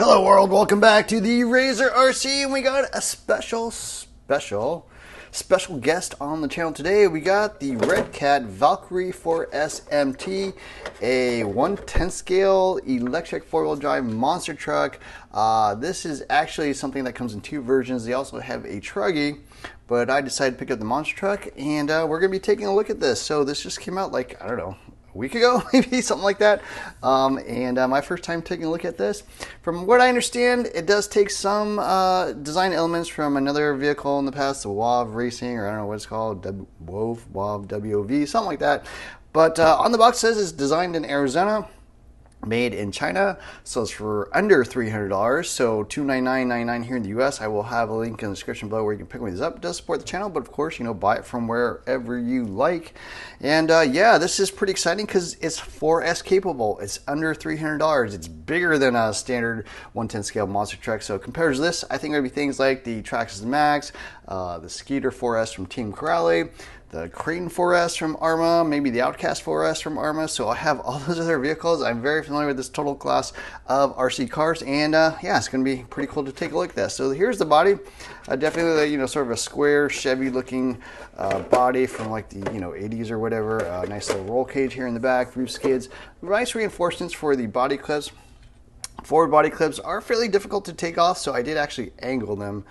Hello world, welcome back to the Razor RC, and we got a special guest on the channel today. We got the Redcat Valkyrie 4S MT, a 1/10 scale electric four-wheel drive monster truck. This is actually something that comes in two versions. They also have a truggy, but I decided to pick up the monster truck, and we're going to be taking a look at this. So this just came out like, I don't know, a week ago, maybe something like that. My first time taking a look at this. From what I understand, it does take some design elements from another vehicle in the past, the WAV Racing, or I don't know what it's called, WAV, W-O-V, something like that. But on the box it says it's designed in Arizona, made in China, so it's for under $300, so $299.99 here in the US. I will have a link in the description below where you can pick one of these up. It does support the channel, but of course, you know, buy it from wherever you like. And yeah, this is pretty exciting because it's 4S capable. It's under $300. It's bigger than a standard 1/10 scale monster truck. So compared to this, I think there'd be things like the Traxxas Max, the Skeeter 4S from Team Corrale, the Creighton 4S from Arma, maybe the Outcast 4S from Arma. So I have all those other vehicles. I'm very familiar with this total class of RC cars, and yeah, it's going to be pretty cool to take a look at that. So here's the body. Definitely, you know, sort of a square Chevy-looking body from like the 80s or whatever. Nice little roll cage here in the back, roof skids, nice reinforcements for the body clips. Forward body clips are fairly difficult to take off, so I did actually angle them.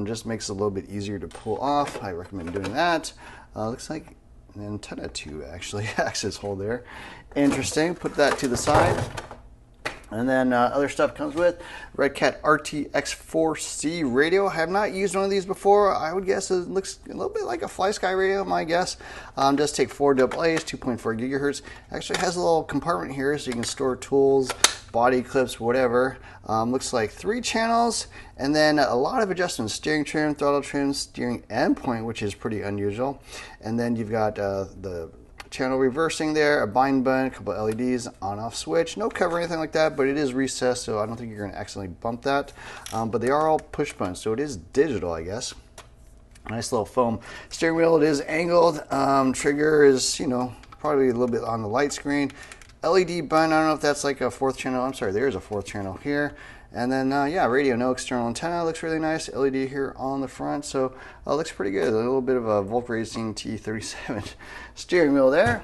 Just makes it a little bit easier to pull off. I recommend doing that. Looks like an antenna tube, actually, access hole there. Interesting. Put that to the side. And then other stuff comes with Redcat RTX4C radio. I have not used one of these before. I would guess it looks a little bit like a FlySky radio, my guess. Does take 4 AA's, 2.4 gigahertz. Actually has a little compartment here so you can store tools, body clips, whatever. Looks like 3 channels, and then a lot of adjustments: steering trim, throttle trim, steering endpoint, which is pretty unusual. And then you've got the channel reversing there, a bind button, a couple of LEDs, on-off switch. No cover or anything like that, but it is recessed, so I don't think you're going to accidentally bump that. But they are all push buttons, so it is digital, I guess. Nice little foam steering wheel. It is angled. Trigger is, you know, probably a little bit on the light screen. LED button, I don't know if that's like a 4th channel. I'm sorry, there's a 4th channel here. And then, yeah, radio, no external antenna. Looks really nice. LED here on the front, so looks pretty good. A little bit of a Volk Racing T37 steering wheel there.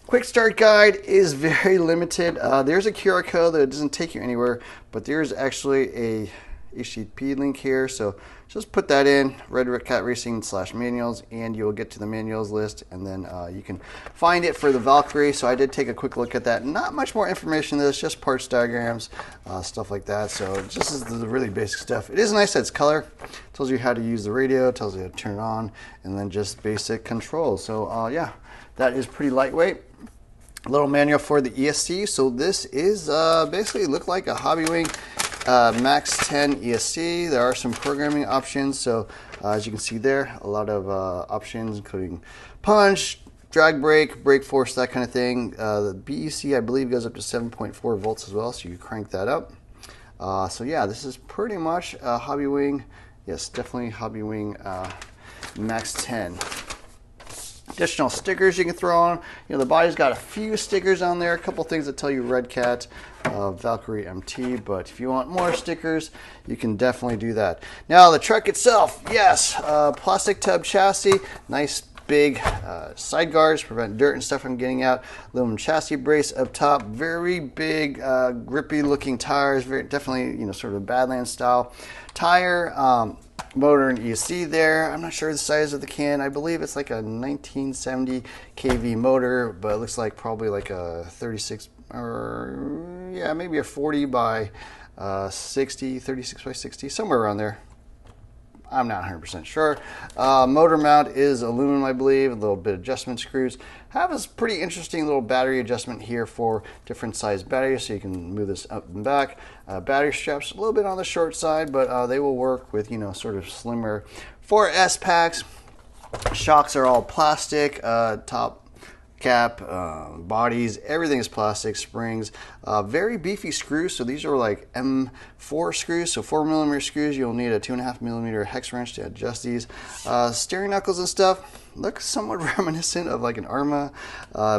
Quick start guide is very limited. There's a QR code that doesn't take you anywhere, but there's actually a HTTP link here, so just put that in, Redcat Racing /manuals, and you'll get to the manuals list, and then you can find it for the Valkyrie. So I did take a quick look at that. Not much more information than this, just parts diagrams, stuff like that. So just is the really basic stuff. It is nice that it's color. Tells you how to use the radio, tells you how to turn it on, and then just basic controls. So yeah, that is pretty lightweight. A little manual for the ESC. So this is basically look like a Hobbywing Max 10 ESC. There are some programming options, so as you can see there, a lot of options, including punch, drag brake, brake force, that kind of thing. The BEC, I believe, goes up to 7.4 volts as well, so you crank that up. So yeah, this is pretty much a Hobbywing. Yes, definitely Hobbywing Max 10. Additional stickers you can throw on. You know, the body's got a few stickers on there, a couple things that tell you Redcat Valkyrie MT, but if you want more stickers, you can definitely do that. Now, the truck itself, yes, plastic tub chassis, nice big side guards, prevent dirt and stuff from getting out. Aluminum chassis brace up top, very big, grippy looking tires, very definitely, you know, sort of Badlands style tire. Motor and ESC there. I'm not sure the size of the can. I believe it's like a 1970 kV motor, but it looks like probably like a 36 or yeah, maybe a 40 by 60, 36 by 60, somewhere around there. I'm not 100% sure. Motor mount is aluminum, I believe. A little bit of adjustment screws. Have this pretty interesting little battery adjustment here for different size batteries, so you can move this up and back. Battery straps a little bit on the short side, but they will work with, you know, sort of slimmer 4S packs. Shocks are all plastic. Top cap, bodies, everything is plastic, springs, very beefy screws. So these are like M4 screws, so 4mm screws. You'll need a 2.5mm hex wrench to adjust these. Steering knuckles and stuff look somewhat reminiscent of like an Arma.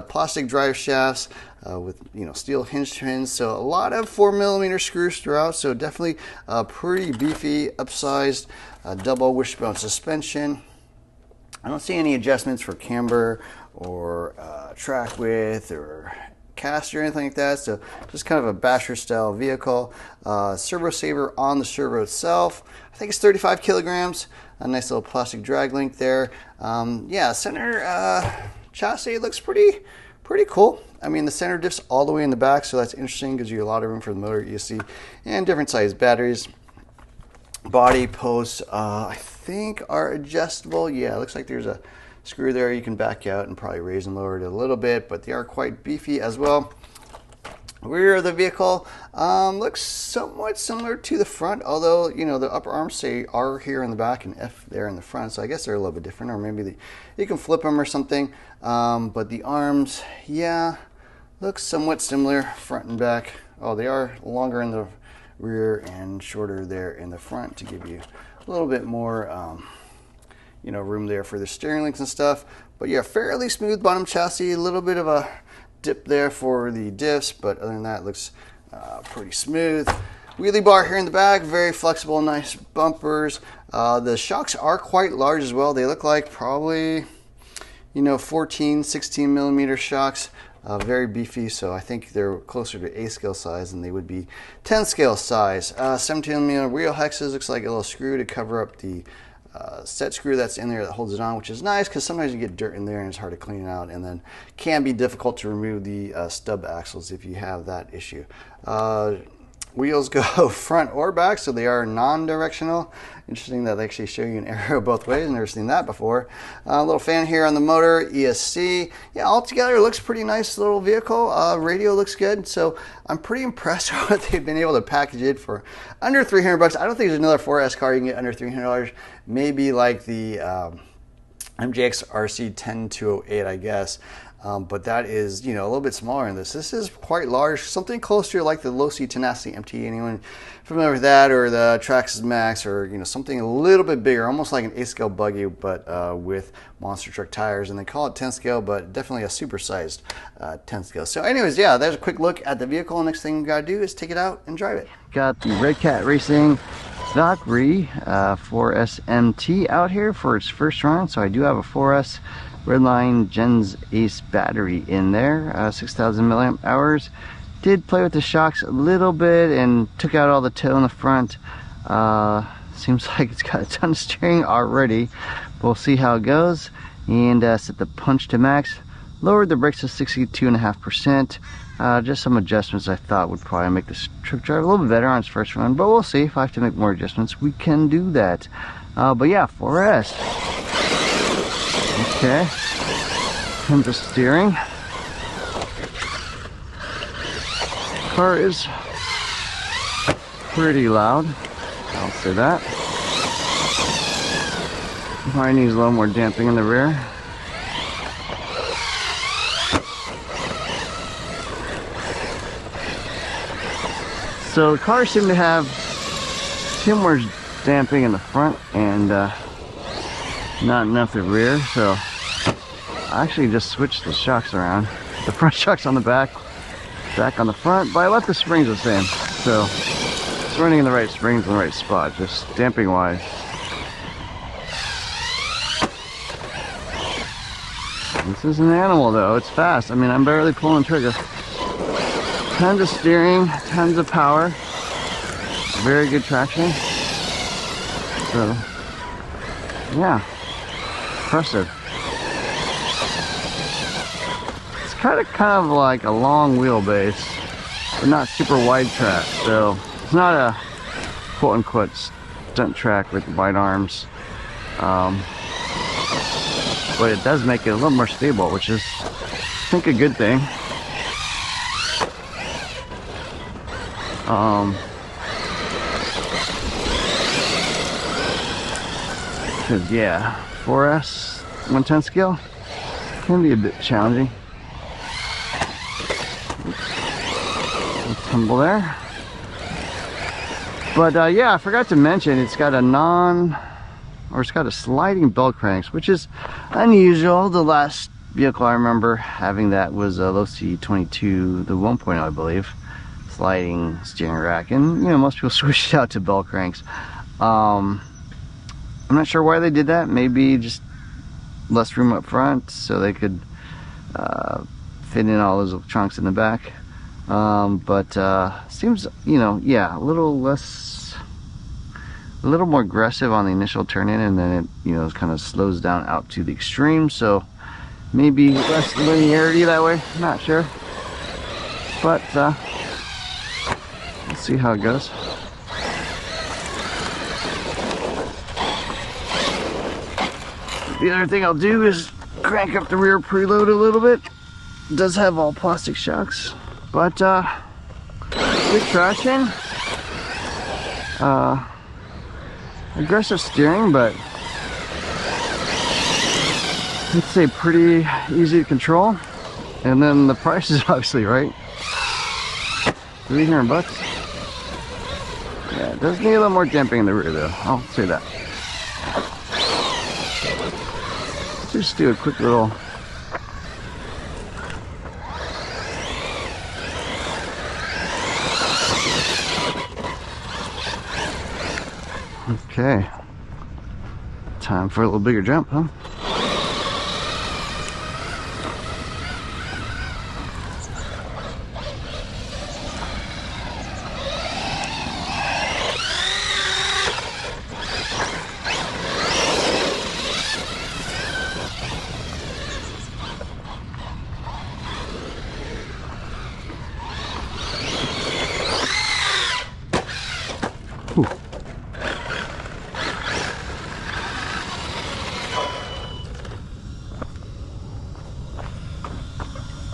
Plastic drive shafts with steel hinge pins. So a lot of 4mm screws throughout. So definitely pretty beefy, upsized, double wishbone suspension. I don't see any adjustments for camber or track width or cast or anything like that. So just kind of a basher style vehicle. Servo saver on the servo itself. I think it's 35 kilograms. A nice little plastic drag link there. Yeah, center chassis looks pretty cool. I mean, the center diffs all the way in the back, so that's interesting. Gives you a lot of room for the motor, ESC, and different size batteries. Body posts, I think, are adjustable. Yeah, it looks like there's a screw there you can back out and probably raise and lower it a little bit, but they are quite beefy as well. Rear of the vehicle looks somewhat similar to the front, although the upper arms say R here in the back and F there in the front, so I guess they're a little bit different, or maybe you can flip them or something. But the arms, yeah, looks somewhat similar front and back. Oh, they are longer in the rear and shorter there in the front to give you a little bit more room there for the steering links and stuff. But yeah, fairly smooth bottom chassis, a little bit of a dip there for the diffs, but other than that, it looks pretty smooth. Wheelie bar here in the back, very flexible, nice bumpers. The shocks are quite large as well. They look like probably 14, 16mm shocks. Very beefy, so I think they're closer to A scale size than they would be 10 scale size. 17mm wheel hexes, looks like a little screw to cover up the set screw that's in there that holds it on, which is nice because sometimes you get dirt in there and it's hard to clean it out, and then can be difficult to remove the stub axles if you have that issue. Wheels go front or back, so they are non-directional. Interesting that they actually show you an arrow both ways. Never seen that before. A little fan here on the motor, ESC. Yeah, altogether it looks pretty nice little vehicle. Radio looks good, so I'm pretty impressed with what they've been able to package it for under 300 bucks. I don't think there's another 4S car you can get under $300. Maybe like the MJX RC 10208, I guess. But that is, a little bit smaller than this. This is quite large, something closer like the Low C Tenacity MT. Anyone familiar with that, or the Traxxas Max, or something a little bit bigger, almost like an 8-scale buggy, but with monster truck tires. And they call it 10 scale, but definitely a supersized 10 scale. So, anyways, yeah, there's a quick look at the vehicle. Next thing we gotta do is take it out and drive it. Got the Redcat Racing Valkyrie 4S MT out here for its first run. So I do have a 4S Redline Gens Ace battery in there, 6,000 milliamp hours. Did play with the shocks a little bit and took out all the toe in the front. Seems like it's got a ton of steering already. We'll see how it goes. And set the punch to max. Lowered the brakes to 62.5%. Just some adjustments I thought would probably make this truck drive a little bit better on its first run, but we'll see. If I have to make more adjustments, we can do that. But yeah, 4S. Okay, and the steering. Car is pretty loud, I'll say that. Probably needs a little more damping in the rear. So the car seemed to have too much damping in the front and not enough the rear, so I actually just switched the shocks around. The front shocks on the back on the front, but I left the springs the same, so it's running in the right springs in the right spot, just damping wise. This is an animal though, it's fast. I mean, I'm barely pulling the trigger. Tons of steering, tons of power, very good traction. So, yeah. Impressive. It's kind of like a long wheelbase, but not super wide track. So it's not a quote-unquote stunt track with wide arms, but it does make it a little more stable, which is, I think, a good thing. Cause yeah, 4S 110 scale can be a bit challenging. tumble there. But yeah, I forgot to mention it's got it's got a sliding bell cranks, which is unusual. The last vehicle I remember having that was a Losi 22, the 1.0, I believe, sliding steering rack, and you know, most people switched out to bell cranks. I'm not sure why they did that. Maybe just less room up front so they could fit in all those trunks in the back. But seems, you know, yeah, a little more aggressive on the initial turn in, and then it, you know, kind of slows down out to the extreme. So maybe less linearity that way. I'm not sure, but let's see how it goes. The other thing I'll do is crank up the rear preload a little bit. It does have all plastic shocks, but good traction. Aggressive steering, but I'd say pretty easy to control. And then the price is obviously right. $300. Yeah, it does need a little more damping in the rear though, I'll say that. Let's just do a quick little okay. Time for a little bigger jump, huh?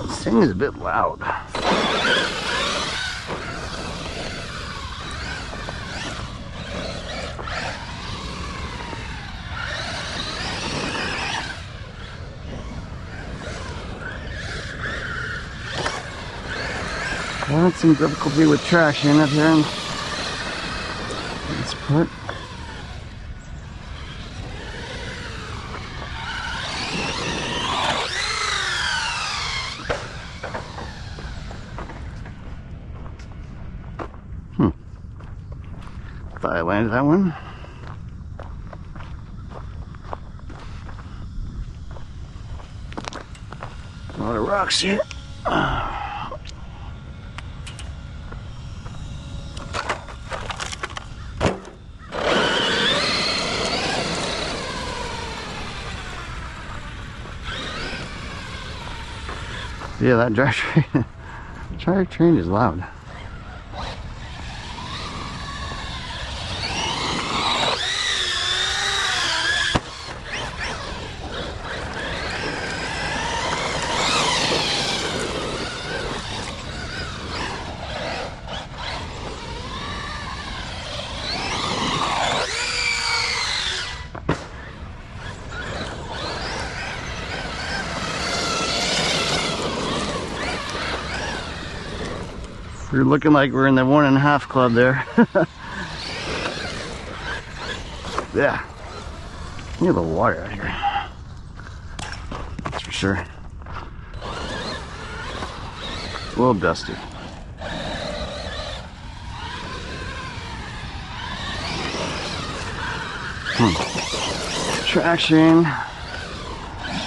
This thing is a bit loud. I had some difficulty with traction up here in this part. Thought I landed that one. A lot of rocks here. Yeah, that drivetrain is loud. We're looking like we're in the 1.5 club there. Yeah. Look at the water out here. That's for sure. A little dusty. Traction.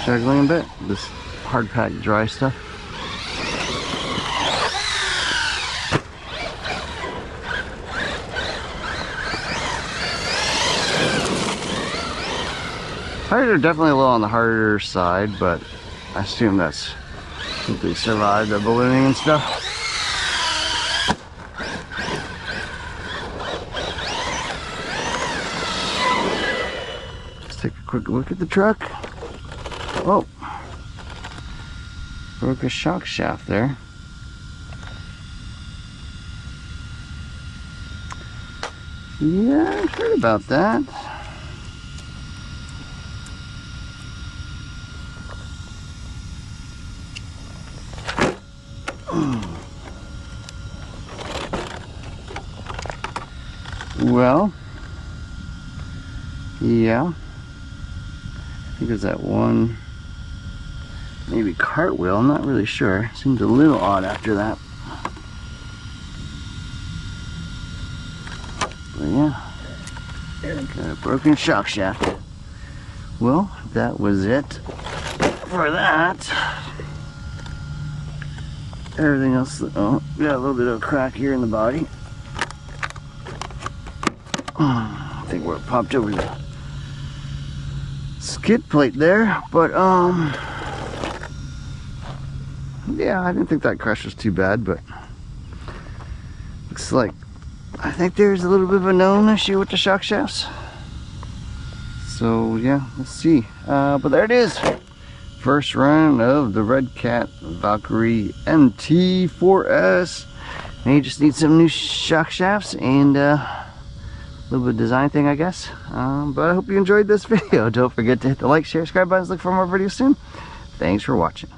Struggling a bit. This hard packed dry stuff. Tires are definitely a little on the harder side, but I assume that's if they survived the ballooning and stuff. Let's take a quick look at the truck. Oh, broke a shock shaft there. Yeah, I've heard about that. Well, yeah, I think it was that one, maybe cartwheel, I'm not really sure. Seemed a little odd after that. But yeah, got a broken shock shaft. Well, that was it for that. Everything else, oh, got a little bit of a crack here in the body. I think where it popped over the skid plate there, but yeah, I didn't think that crash was too bad, but looks like I think there's a little bit of a known issue with the shock shafts. So yeah, let's see. But there it is. First run of the Redcat Valkyrie MT4S. And you just need some new shock shafts and a little bit of design thing, I guess. But I hope you enjoyed this video. Don't forget to hit the like, share, subscribe buttons. Look for more videos soon. Thanks for watching.